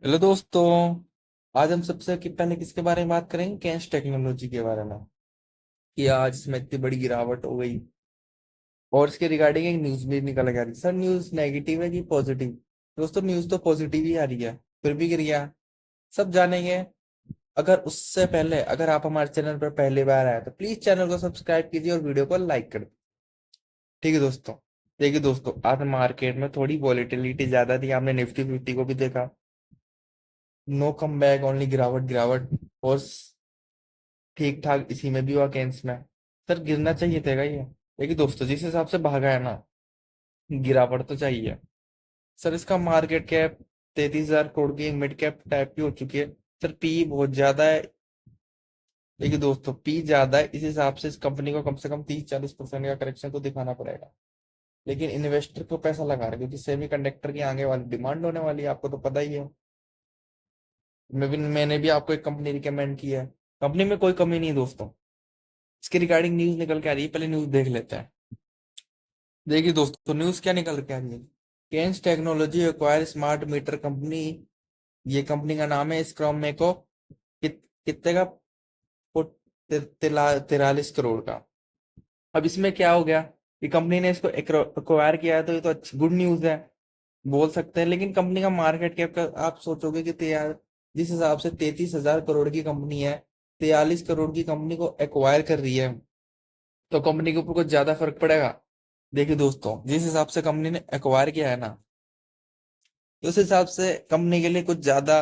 Hello दोस्तों। आज हम सबसे पहले किसके बारे में बात करेंगे? कैश टेक्नोलॉजी के बारे में। कि आज इसमें इतनी बड़ी गिरावट हो गई और इसके रिगार्डिंग एक न्यूज भी निकल के आ रही। सर न्यूज नेगेटिव है कि पॉजिटिव? दोस्तों न्यूज तो पॉजिटिव ही आ रही है, फिर भी गिर गया। सब जानेंगे। अगर उससे पहले अगर आप हमारे चैनल पर पहली बार आए तो प्लीज चैनल को सब्सक्राइब कीजिए और वीडियो को लाइक कर दीजिए। ठीक है दोस्तों। देखिए दोस्तों, आज मार्केट में थोड़ी वॉलेटिलिटी ज्यादा थी, आपने निफ्टी फिफ्टी को भी देखा। नो कम बैक, ओनली गिरावट गिरावट। और ठीक ठाक इसी में भी हुआ कैंस में। सर गिरना चाहिए था ये। देखिए दोस्तों, जिस हिसाब से भागा है ना, गिरावट तो चाहिए। सर इसका मार्केट कैप 33,000 करोड़ की मिड कैप टाइप की हो चुकी है। सर पी बहुत ज्यादा है। देखिए दोस्तों, पी ज्यादा है, इस हिसाब से इस कंपनी को कम से कम 30-40% का करेक्शन तो दिखाना पड़ेगा। लेकिन इन्वेस्टर को पैसा लगा रहे हैं क्योंकि सेमी कंडक्टर की आगे वाली डिमांड होने वाली है, आपको तो पता ही है। मैंने भी आपको एक कंपनी रिकमेंड की है। कंपनी में कोई कमी नहीं है दोस्तों। इसके रिगार्डिंग न्यूज निकल के आ रही है, पहले न्यूज देख लेते हैं। देखिए दोस्तों, न्यूज क्या निकल के आ रही है। Kaynes technology acquire smart meter company. ये कंपनी का नाम है। इस क्रम में को कितने का? 43 करोड़ का। अब इसमें क्या हो गया? ये कंपनी ने इसको एक्वायर किया है तो ये तो अच्छी गुड न्यूज है, बोल सकते हैं। लेकिन कंपनी का मार्केट कैप का आप सोचोगे कि यार, जिस हिसाब से 33,000 करोड़ की कंपनी है, 43 करोड़ की कंपनी को एक्वायर कर रही है, तो कंपनी के ऊपर कुछ ज्यादा फर्क पड़ेगा? देखिए दोस्तों, जिस हिसाब से कंपनी ने एक्वायर किया है ना, तो उस हिसाब से कंपनी के लिए कुछ ज्यादा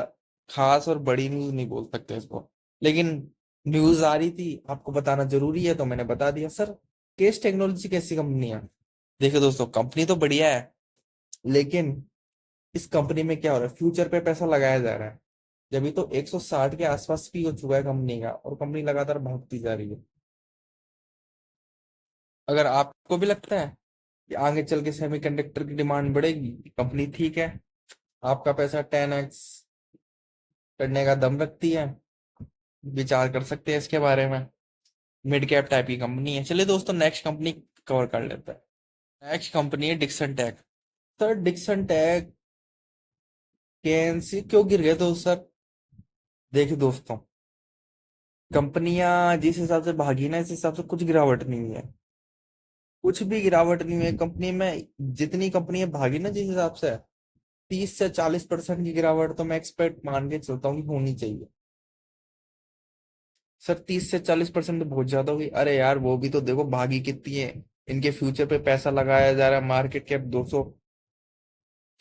खास और बड़ी न्यूज नहीं बोल सकते इसको। लेकिन न्यूज आ रही थी, आपको बताना जरूरी है तो मैंने बता दिया। सर केस टेक्नोलॉजी कैसी कंपनी है? देखिए दोस्तों, कंपनी तो बढ़िया है, लेकिन इस कंपनी में क्या हो रहा है, फ्यूचर पे पैसा लगाया जा रहा है। जब भी तो 160 के आसपास भी हो चुका है कंपनी का, और कंपनी लगातार भागती जा रही है। अगर आपको भी लगता है कि आगे चल के सेमीकंडक्टर की डिमांड बढ़ेगी, कंपनी ठीक है, आपका पैसा 10x करने का दम रखती है, विचार कर सकते हैं इसके बारे में। मिड कैप टाइप की कंपनी है। चलिए दोस्तों, नेक्स्ट कंपनी कवर कर लेते हैं। नेक्स्ट कंपनी है Dixon tech. Sir Dixon tech केएनसी क्यों गिर गए तो सर? देखिए दोस्तों, कंपनियां जिस हिसाब से भागी ना, इस हिसाब से कुछ गिरावट नहीं हुई है। कुछ भी गिरावट नहीं हुई है कंपनी में। जितनी कंपनियां भागी ना, जिस हिसाब से 30 से 40% की गिरावट तो मैं एक्सपेक्ट मान के चलता हूँ कि होनी चाहिए। सर 30 से 40% तो बहुत ज्यादा हुई। अरे यार, वो भी तो देखो भागी कितनी है। इनके फ्यूचर पे पैसा लगाया जा रहा है, मार्केट कैप 200,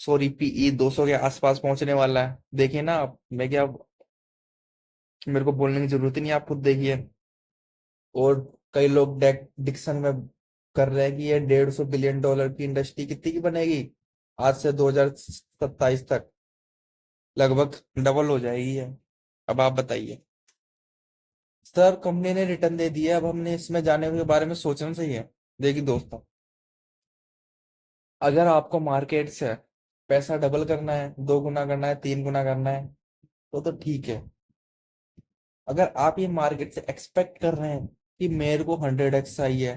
सॉरी पीई 200 के आसपास पहुंचने वाला है। देखिए ना आप, मैं क्या, मेरे को बोलने की जरूरत ही नहीं, आप खुद देखिए। और कई लोग डिक्सन में कर रहे हैं कि ये $150 बिलियन की इंडस्ट्री कितनी की बनेगी, आज से 2027 तक लगभग डबल हो जाएगी है। अब आप बताइए। सर कंपनी ने रिटर्न दे दिया, अब हमने इसमें जाने के बारे में सोचना चाहिए। देखिए दोस्तों, अगर आपको मार्केट से पैसा डबल करना है, 2 गुना करना है, 3 गुना करना है, तो ठीक है। अगर आप ये मार्केट से एक्सपेक्ट कर रहे हैं कि मेरे को 100x चाहिए,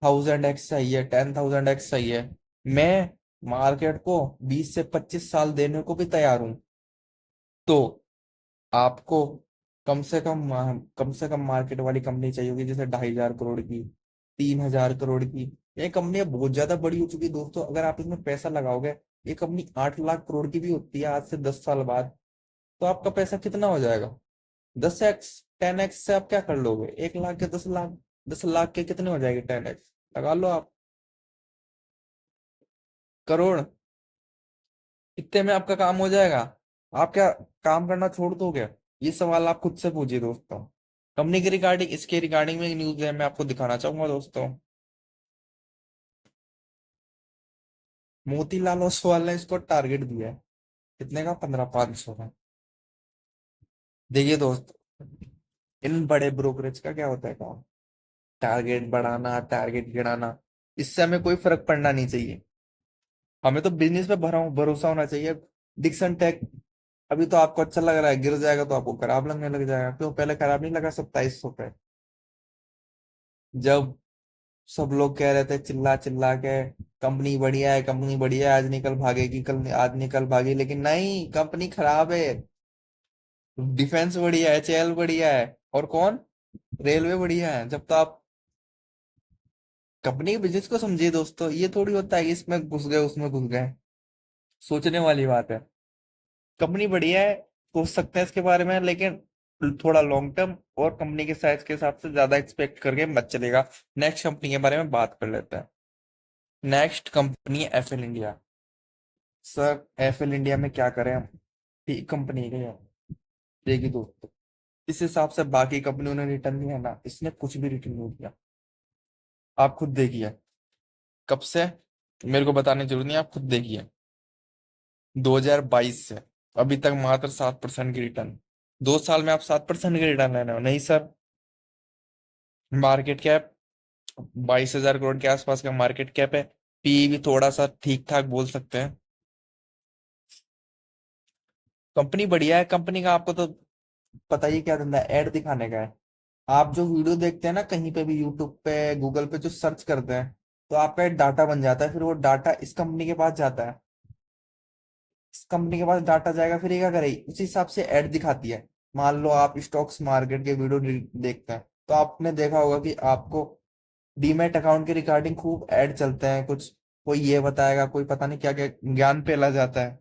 1000x चाहिए, 10,000x चाहिए, मैं मार्केट को 20 से 25 साल देने को भी तैयार हूं, तो आपको कम से कम मार्केट वाली कंपनी चाहिए होगी, जैसे 2,500 करोड़ की, 3,000 करोड़ की। ये कंपनियां बहुत ज्यादा बड़ी हो चुकी है दोस्तों। अगर आप इसमें पैसा लगाओगे, ये कंपनी 8 लाख करोड़ की भी होती है आज से 10 साल बाद, तो आपका पैसा कितना हो जाएगा? 10x, 10x से आप क्या कर लोगे? 1 लाख के 10 लाख, 10 लाख के कितने हो जाएंगे? 10x लगा लो आप। करोड़। इतने में आपका काम हो जाएगा? आप क्या काम करना छोड़ दोगे? ये सवाल आप खुद से पूछिए दोस्तों। कंपनी के रिगार्डिंग, इसके रिगार्डिंग में एक न्यूज है, मैं आपको दिखाना चाहूंगा दोस्तों। मोतीलाल ओसवाल ने इसको टारगेट दिया है, कितने का? 15,500 का। देखिए दोस्तों, इन बड़े ब्रोकरेज का क्या होता है काम? टारगेट बढ़ाना, टारगेट गिराना, इससे हमें कोई फर्क पड़ना नहीं चाहिए। हमें तो बिजनेस पे भरोसा होना चाहिए। डिक्सन टेक अभी तो आपको अच्छा लग रहा है, गिर जाएगा तो आपको खराब लगने लग जाएगा। क्यों? पहले खराब नहीं लगा 2700 पे, जब सब लोग कह रहे थे चिल्ला चिल्ला के, कंपनी बढ़िया है, कंपनी बढ़िया है, आज निकल भागेगी, कल आज निकल भागी, लेकिन नहीं, कंपनी खराब है। डिफेंस बढ़िया है, चेल बढ़िया है, और कौन, रेलवे बढ़िया है। जब तो आप कंपनी के बिजनेस को समझिए दोस्तों, ये थोड़ी होता है कि इसमें घुस गए उसमें घुस गए। सोचने वाली बात है। कंपनी बढ़िया है, सोच सकते हैं इसके बारे में, लेकिन थोड़ा लॉन्ग टर्म और कंपनी के साइज के हिसाब से ज्यादा एक्सपेक्ट करके मत चलेगा। नेक्स्ट कंपनी के बारे में बात कर लेते हैं। नेक्स्ट कंपनी है FL India. Sir FL India में क्या करें हम, ठीक कंपनी है। देखिए दोस्तों, इस हिसाब से बाकी कंपनियों ने रिटर्न दिया ना, इसने कुछ भी रिटर्न नहीं दिया। आप खुद देखिए, कब से, मेरे को बताने की जरूरत नहीं, आप खुद देखिए। 2022 से अभी तक मात्र 7% की रिटर्न। 2 साल में आप 7% की रिटर्न लेने हो, नहीं सर। मार्केट कैप 22,000 करोड़ के आसपास का मार्केट कैप है। पी भी थोड़ा सा ठीक ठाक बोल सकते हैं। कंपनी बढ़िया है, कंपनी का आपको तो पता ही क्या धंधा है, ऐड दिखाने का है। आप जो वीडियो देखते हैं ना कहीं पे भी, यूट्यूब पे गूगल पे जो सर्च करते हैं, तो आपका एक डाटा बन जाता है, फिर वो डाटा इस कंपनी के पास जाता है। इस कंपनी के पास डाटा जाएगा, फिर ये क्या करेगी, उसी हिसाब से ऐड दिखाती है। मान लो आप स्टॉक्स मार्केट के वीडियो देखते हैं, तो आपने देखा होगा कि आपको डीमैट अकाउंट के रिगार्डिंग खूब ऐड चलते हैं कुछ। कोई ये बताएगा, कोई पता नहीं क्या क्या ज्ञान पेला जाता है।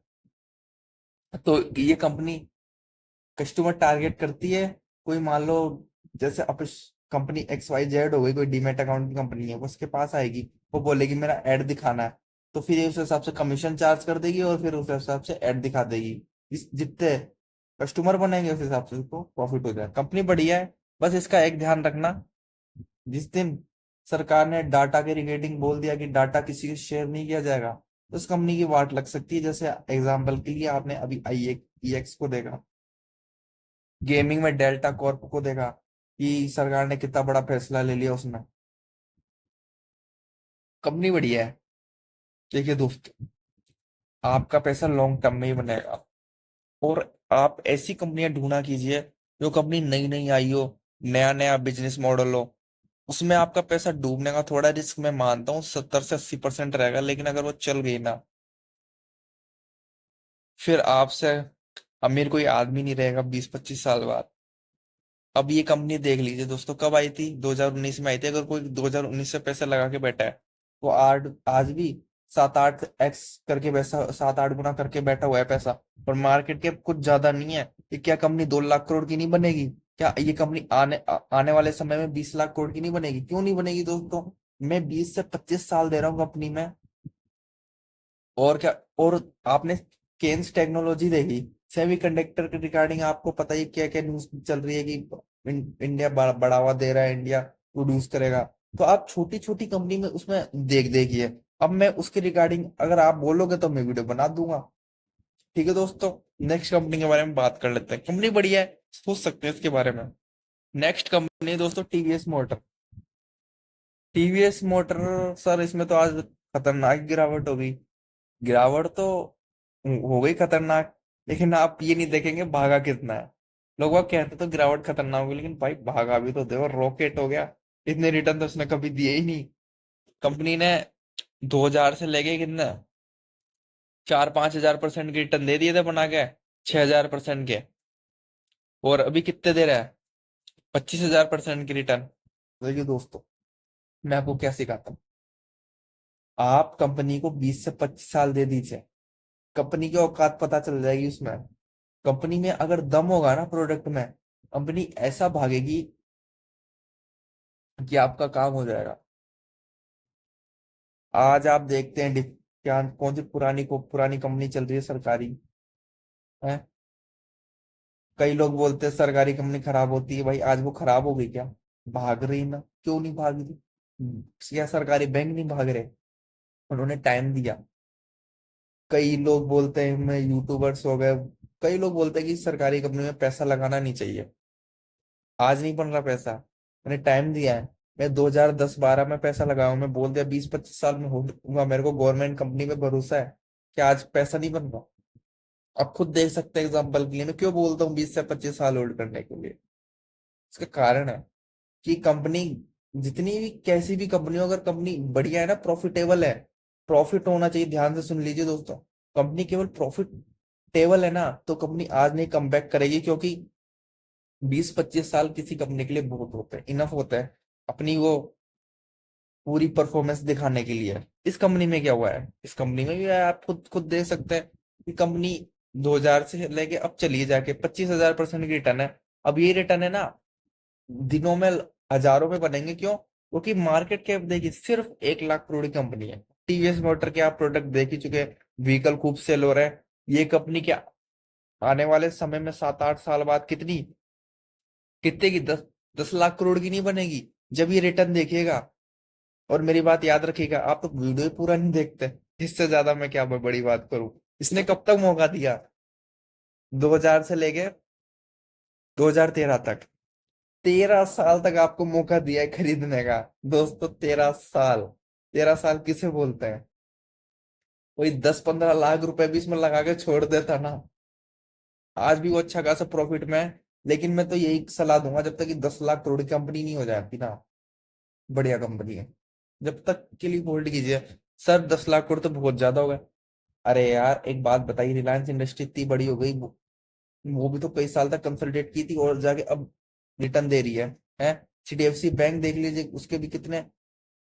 तो ये कंपनी कस्टमर टारगेट करती है। कोई मान लो, जैसे अब कंपनी XYZ हो गई, कोई डीमैट अकाउंट की कंपनी है, वो उसके पास आएगी, वो बोलेगी मेरा ऐड दिखाना है। तो फिर ये उस हिसाब से कमीशन चार्ज कर देगी, और फिर उस हिसाब से ऐड दिखा देगी। इस जितने कस्टमर बनेंगे उस हिसाब से उसको प्रॉफिट हो जाए। कंपनी बढ़िया है, बस इसका एक ध्यान रखना, जिस दिन सरकार ने डाटा के रिगार्डिंग बोल दिया कि डाटा किसी के शेयर नहीं किया जाएगा, तो उस कंपनी की वाट लग सकती है। जैसे एग्जाम्पल के लिए आपने अभी IEX को देखा, गेमिंग में डेल्टा कॉर्प को देखा, कि सरकार ने कितना बड़ा फैसला ले लिया उसमें। कंपनी बढ़िया है। देखिए दोस्त, आपका पैसा लॉन्ग टर्म में ही बनेगा। और आप ऐसी कंपनियां ढूंढा कीजिए, जो कंपनी नई नई आई हो, नया नया बिजनेस मॉडल हो। उसमें आपका पैसा डूबने का थोड़ा रिस्क मैं मानता हूँ, 70 से 80% रहेगा, लेकिन अगर वो चल गई ना, फिर आपसे अमीर कोई आदमी नहीं रहेगा 20-25 साल बाद। अब ये कंपनी देख लीजिए दोस्तों, कब आई थी, 2019 में आई थी। अगर कोई 2019 से पैसे लगा के बैठा है, वो आज भी 7-8x करके पैसा, 7-8 गुना करके बैठा हुआ है पैसा। और मार्केट कैप कुछ ज्यादा नहीं है। ये क्या कंपनी 2 लाख करोड़ की नहीं बनेगी? क्या ये कंपनी आने वाले समय में 20 लाख करोड़ की नहीं बनेगी? क्यों नहीं बनेगी दोस्तों? मैं 20 से 25 साल दे रहा हूँ कंपनी में। और क्या, और आपने केन्स टेक्नोलॉजी देखी, सेमीकंडक्टर के रिगार्डिंग आपको पता ही क्या क्या न्यूज चल रही है कि इंडिया बढ़ावा दे रहा है, इंडिया प्रोड्यूस करेगा। तो आप छोटी छोटी कंपनी में उसमें देखिए। अब मैं उसके रिगार्डिंग अगर आप बोलोगे तो मैं वीडियो बना दूंगा। ठीक है दोस्तों, नेक्स्ट कंपनी के बारे में बात कर लेते हैं। कंपनी बढ़िया है, सोच सकते हैं इसके बारे में। नेक्स्ट कंपनी दोस्तों TVS motor. TVS motor, sir इसमें तो आज खतरनाक गिरावट हो गई। गिरावट तो हो गई खतरनाक, लेकिन आप ये नहीं देखेंगे भागा कितना है। लोग वो कहते तो गिरावट खतरनाक होगी, लेकिन भाई भागा भी तो देखो, रॉकेट हो गया। इतने रिटर्न तो उसने कभी दिए ही नहीं। कंपनी ने 2000 से लेके कितना, 4-5 हजार% के रिटर्न दे दिए थे बना के, 6,000% के। और अभी कितने दे रहा है, 25,000% की रिटर्न। देखिए दोस्तों, मैं आपको क्या सिखाता हूँ। आप कंपनी को 20 से 25 साल दे दीजिए, कंपनी की औकात पता चल जाएगी उसमें। कंपनी में अगर दम होगा ना प्रोडक्ट में, कंपनी ऐसा भागेगी कि आपका काम हो जाएगा। आज आप देखते हैं क्या कौन सी पुरानी कंपनी चल रही है सरकारी, है। कई लोग बोलते हैं सरकारी कंपनी खराब होती है, भाई आज वो खराब हो गई क्या? भाग रही ना, क्यों नहीं भाग रही? क्या सरकारी बैंक नहीं भाग रहे? उन्होंने टाइम दिया। कई लोग बोलते हैं, मैं यूट्यूबर्स हो गए, कई लोग बोलते हैं कि सरकारी कंपनी में पैसा लगाना नहीं चाहिए। आज नहीं बन रहा पैसा, मैंने टाइम दिया है। मैं 2010-12 में पैसा लगाया हूं, मैं बोल दिया 20-25 साल में होगा, मेरे को गवर्नमेंट कंपनी पे भरोसा है। कि आज पैसा नहीं बन रहा? आप खुद देख सकते हैं एग्जाम्पल के लिए, मैं क्यों बोलता हूँ 20 से 25 साल होल्ड करने के लिए। इसका कारण है कि कंपनी जितनी भी कैसी भी कंपनी हो, अगर कंपनी बढ़िया है ना, प्रॉफिटेबल है, प्रॉफिट होना चाहिए। ध्यान से सुन लीजिए दोस्तों, कंपनी केवल प्रॉफिटेबल है ना, तो कंपनी आज नहीं कम बैक करेगी, क्योंकि 20-25 साल किसी कंपनी के लिए बहुत होते हैं, इनफ होता है अपनी वो पूरी परफॉर्मेंस दिखाने के लिए। इस कंपनी में क्या हुआ है, इस कंपनी में भी आप खुद खुद देख सकते हैं कि कंपनी 2000 से लेके अब चलिए जाके 25,000% की रिटर्न है। अब ये रिटर्न है ना, दिनों में हजारों में बनेंगे, क्यों? क्योंकि मार्केट कैप देखिए, सिर्फ 1 लाख करोड़ की कंपनी है। टीवीएस मोटर के आप प्रोडक्ट देख ही चुके हैं, व्हीकल खूब सेल हो रहे हैं। ये कंपनी क्या आने वाले समय में 7-8 साल बाद कितने की 10 10 लाख करोड़ की नहीं बनेगी, जब ये रिटर्न देखिएगा। और मेरी बात याद रखिएगा, आप तो वीडियो ही पूरा नहीं देखते, इससे ज्यादा मैं क्या बड़ी बात करूं। इसने कब तक मौका दिया? 2000 से लेके 2013 तक, 13 साल तक आपको मौका दिया है खरीदने का। दोस्तों 13 साल, 13 साल किसे बोलते हैं? कोई 10-15 लाख रुपए भी इसमें लगा के छोड़ देता ना, आज भी वो अच्छा खासा प्रॉफिट में है। लेकिन मैं तो यही सलाह दूंगा, जब तक कि 10 लाख करोड़ की कंपनी नहीं हो जाती ना, बढ़िया कंपनी है, जब तक के लिए होल्ड कीजिए। सर 10 लाख करोड़ तो बहुत ज्यादा हो गए। अरे यार एक बात बताइए, रिलायंस इंडस्ट्री इतनी बड़ी हो गई, वो भी तो कई साल तक कंसोलिडेट की थी, और जाके अब रिटर्न दे रही है। एचडीएफसी बैंक देख लीजिए, उसके भी कितने,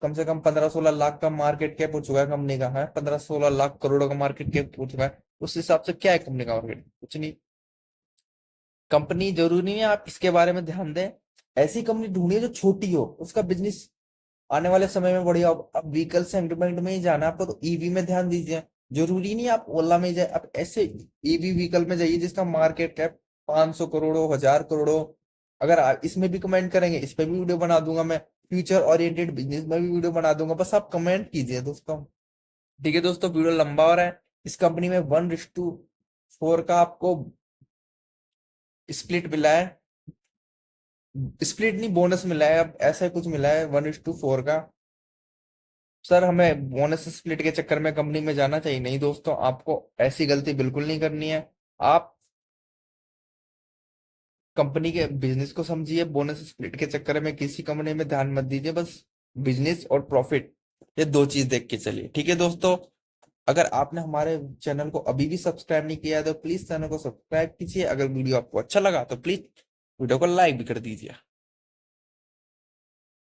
कम से कम 15-16 लाख का मार्केट कैप हो चुका है कंपनी का, है 15-16 लाख करोड़ का मार्केट कैप हो चुका है। उस हिसाब से क्या है कंपनी का मार्केट, कुछ नहीं। कंपनी जरूरी नहीं है आप इसके बारे में ध्यान दें, ऐसी कंपनी ढूंढिए जो छोटी हो, उसका बिजनेस आने वाले समय में बढ़िया हो। अब व्हीकल सेगमेंट में ही जाना है आपको, तो ईवी में ध्यान दीजिए। जरूरी नहीं आप ओला में ही जाए, आप ऐसे ईवी व्हीकल में जाइए जिसका मार्केट कैप 500 करोड़ हो, 1000 करोड़ हो। अगर आप इसमें भी कमेंट करेंगे, इस पे भी वीडियो बना दूंगा मैं। फ्यूचर ओरिएंटेड बिजनेस में भी वीडियो बना दूंगा, बस आप कमेंट कीजिए दोस्तों। ठीक है दोस्तों, वीडियो लंबा हो रहा है। इस कंपनी में 1:4 का आपको स्प्लिट मिला है, स्प्लिट नहीं बोनस मिला है, अब ऐसा ही कुछ मिला है 1:4 का। सर हमें बोनस स्प्लिट के चक्कर में कंपनी में जाना चाहिए? नहीं दोस्तों, आपको ऐसी गलती बिल्कुल नहीं करनी है। आप कंपनी के बिजनेस को समझिए, बोनस स्प्लिट के चक्कर में किसी कंपनी में ध्यान मत दीजिए, बस बिजनेस और प्रॉफिट, ये दो चीज देख के चलिए। ठीक है दोस्तों, अगर आपने हमारे चैनल को अभी भी सब्सक्राइब नहीं किया है तो प्लीज चैनल को सब्सक्राइब कीजिए। अगर वीडियो आपको अच्छा लगा तो प्लीज वीडियो को लाइक भी कर दीजिए।